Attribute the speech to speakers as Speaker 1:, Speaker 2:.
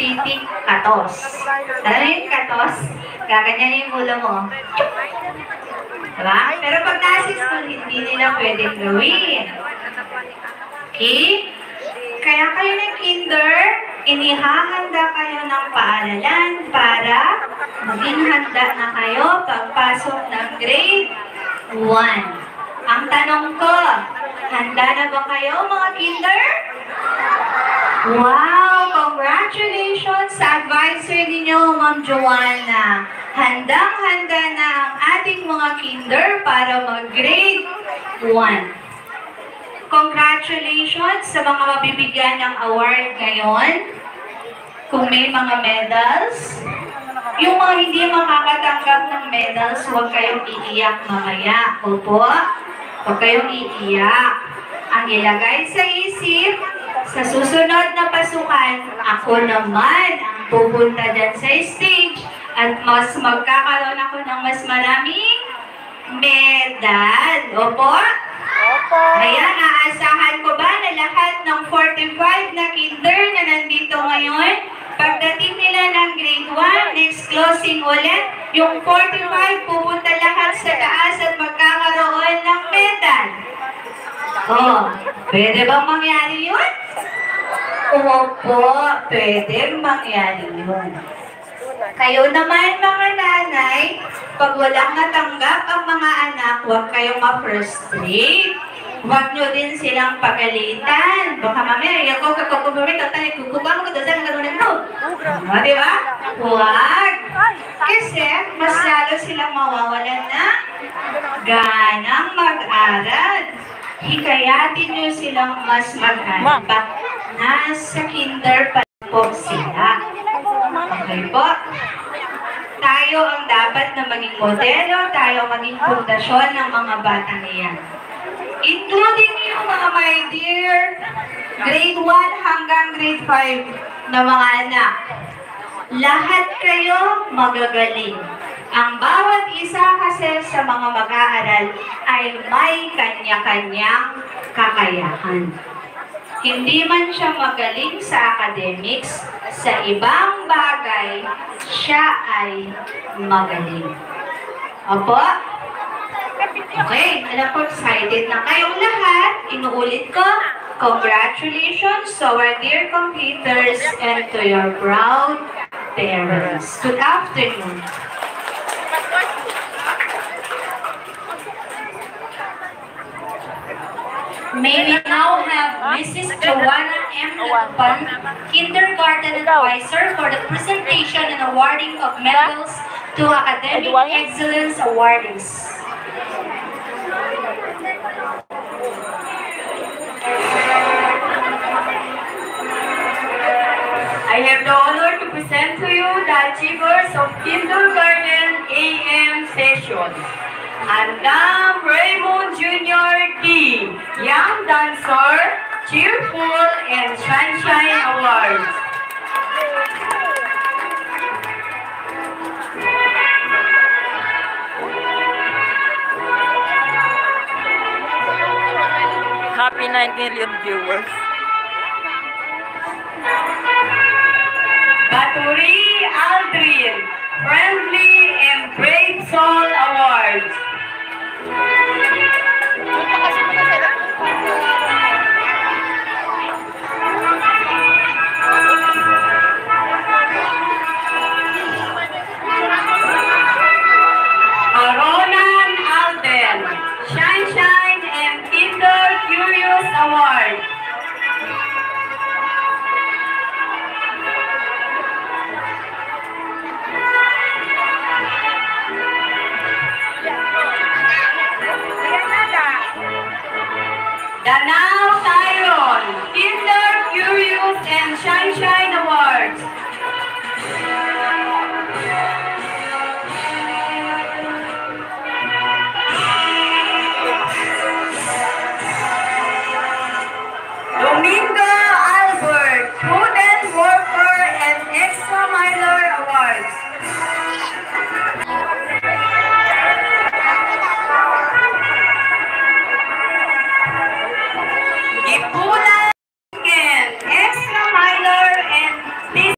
Speaker 1: titik katos. Alam mo yung katos? Gaganyan yung ulo mo. Diba? Pero pag nasa school, hindi nila pwedeng gawin. Okay? Kaya kayo ng kinder, inihahanda kayo ng paaralan para maging handa na kayo pagpasok ng grade 1. Ang tanong ko, handa na ba kayo mga kinder? Wow! Congratulations sa advisor ninyo, Ma'am Joanna. Handang-handa na ang ating mga kinder para mag-grade 1. Congratulations sa mga mabibigyan ng award ngayon. Kung may mga medals, yung mga hindi makakatanggap ng medals, huwag kayong iiyak mamaya. Opo, huwag kayong iiyak. Ang ilagay sa isip, sa susunod na pasukan, ako naman ang pupunta dyan sa stage at mas magkakaroon ako ng mas maraming medal. Opo? Ayan, aasahan ko ba na lahat ng 45 na kinder na nandito ngayon, pagdating nila ng grade 1, next closing ulit, yung 45 pupunta lahat sa taas at magkakaroon ng medal. Oh, pwede bang mangyari yun? Opo, pwede mangyari yun. Kayo naman mga nanay, pag walang natanggap ang mga anak, huwag kayong ma-frustrate. Huwag nyo din silang pagalitan. Baka mamaya, ako kapag-kumamit, tatay, kukukang ko, dasal, gano'n mo. Diba? Huwag. Kasi, mas lalo silang mawawalan na ganang mag-aral. Hikayatin nyo silang mas mag-aral. Nasa kinder pa po sila. Okay po? Tayo ang dapat na maging modelo, tayo ang maging pundasyon ng mga batang iyan. Including yung mga my dear grade 1 hanggang grade 5 na mga anak. Lahat kayo magagaling. Ang bawat isa kasi sa mga mag-aaral ay may kanya-kanyang kakayahan. Hindi man siya magaling sa academics, sa ibang bagay, siya ay magaling. Opo? Okay, alam ko excited na kayong lahat. Inuulit ko, congratulations to our dear completers and to your proud parents. Good afternoon. May we now have Mrs. Joanna M. Lupan, Kindergarten Advisor, for the presentation and awarding of medals to Academic Excellence Awardees.
Speaker 2: I have the honor to present to you the achievers of Kindergarten AM session. Andam Raymond Jr. D. Young Dancer, Cheerful and Sunshine Awards. Happy 9 million viewers.